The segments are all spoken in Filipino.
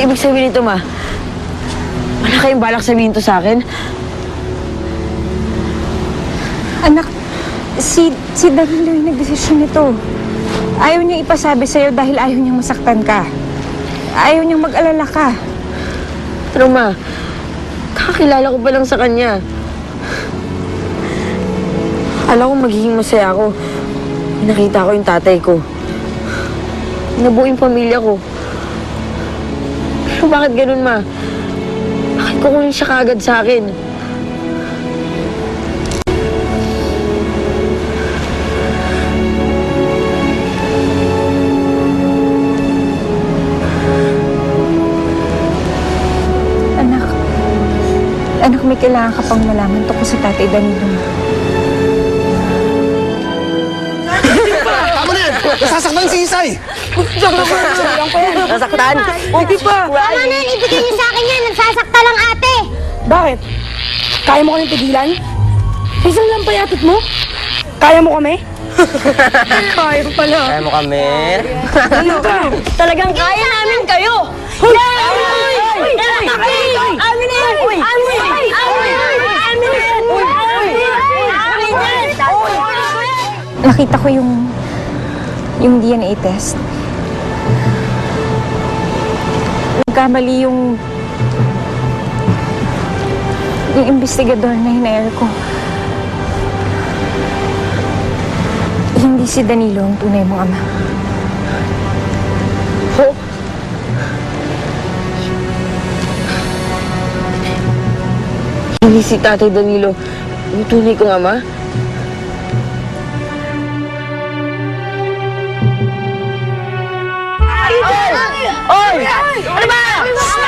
ibig sabihin nito, Ma? Wala kayong balak sabihin to sa akin? Anak, si Danilo yung nagdesisyon nito. Ayaw niyang ipasabi sa'yo dahil ayaw niyang masaktan ka. Ayaw niyang mag-alala ka. Pero Ma, kakakilala ko pa lang sa kanya. Akala ko magiging masaya ako. Nakita ko yung tatay ko. Nabuo yung pamilya ko. Pero bakit ganun, Ma? Bakit kukunin siya kaagad sa akin? Anak, may kailangan ka pang malaman tungkol sa tatay Danilo. Tama na yan! Nasasaktan si Isay! Nasaktan? Hindi pa! Tama na yan, ibigay niyo sa akin yan. Nagsasakta lang ate. Bakit? Kaya mo kami tigilan? Isang lang payatot mo? Kaya mo kami? Kaya pala. Kaya mo kami? Ano ka? Talagang kaya namin kayo! Amin na yan! Nakita ko yung DNA test. Nagkamali yung investigador na hinair ko. Hindi si Danilo ang tunay mong ama. Hindi si Tatay Danilo yung tunay kong ama? Oy! Ano ba?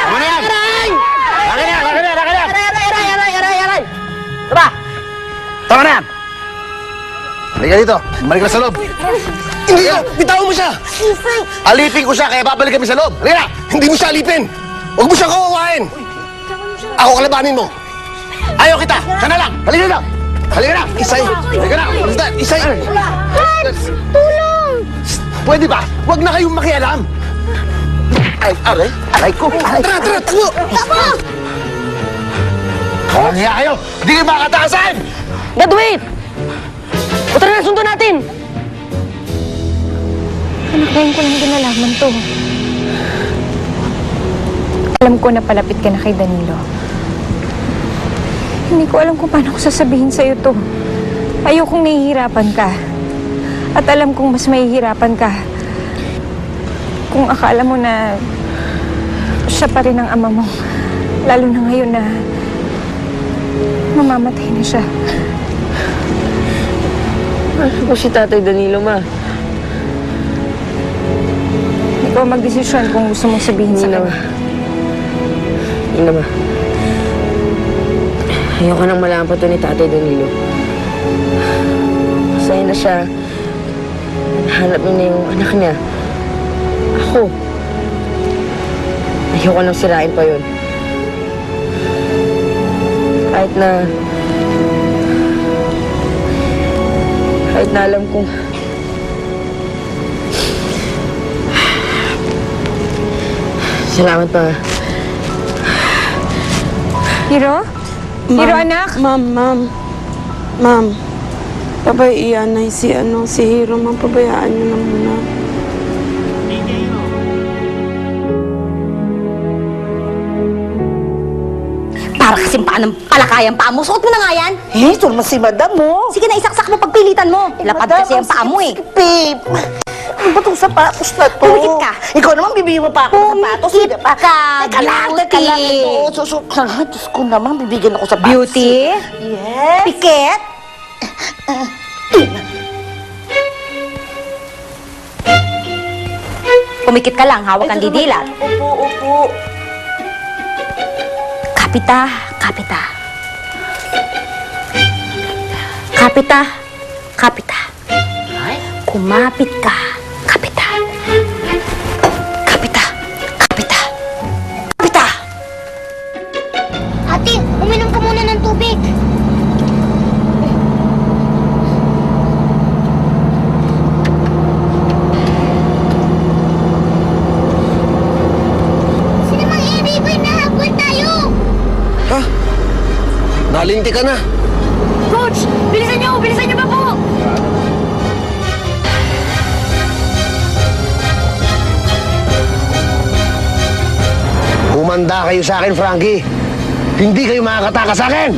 Ano na yan? Akin yan! Aray! Tama! Tama na yan! Halika dito. Bumalik ka sa loob. Hindi ka! Bitawan mo siya! Alipin ko siya, kaya babalik kami sa loob. Halika na! Hindi mo siya alipin! Huwag mo siya kawawain! Ako kalabanin mo! Ayaw kita! Siya na lang! Halika na! Halika na! Isay! Halika na! Isay! Tulong! Pwede ba? Huwag na kayong makialam! Ay, aray! Aray ko! Tara! Tumo! Tama! Walang hiya kayo! Hindi kayo makataasan! Dad, wait! O tara na, sundo natin! Anak, ngayon ko lang din nalaman to. Alam ko na palapit ka na kay Danilo. Hindi ko alam kung paano ko sasabihin sa'yo to. Ayokong nahihirapan ka. At alam kong mas mahihirapan ka kung akala mo na siya pa rin ang ama mo. Lalo na ngayon na mamamatay na siya. Ano ko si Tatay Danilo, Ma? Ikaw magdesisyon kung gusto mong sabihin sa kanya. Hindi na, Ma. Ayoko nang malaman pa to ni Tatay Danilo. Masaya na siya. Hanap niya na yung anak niya. Ako. Ayoko nang sirain pa yun. Kahit na alam kong salamat pa. Hiro? Hiro, anak? Ma'am. Pabayaan na si Hiro. Ma'am, pabayaan niyo na muna. Para kasing paa ng palakayan paa mo. Suot mo na nga yan. Eh, ito naman si madam mo. Sige na, isaksak mo pagpilitan mo. Lapad kasi ang paa mo eh. Babe, ano ba itong sapatos na to? Pumikit ka. Ikaw naman, bibigyan mo pa ako ng sapatos. Pumikit Hindi pa. ka, Teka lang, teka lang. Beauty. Ito, susuksan. Diyos ko naman, bibigyan ako sapatos. Beauty? Yes. Pikit? Pumikit ka lang, hawak ang didilat. Upo. Kapita. Kumapit ka. Kapita. Ate, uminom ka muna ng tubig. Sino Palinti ka na. Coach! Bilisan niyo! Bilisan niyo pa po! Humanda kayo sa akin, Frankie. Hindi kayo makakataka sa akin.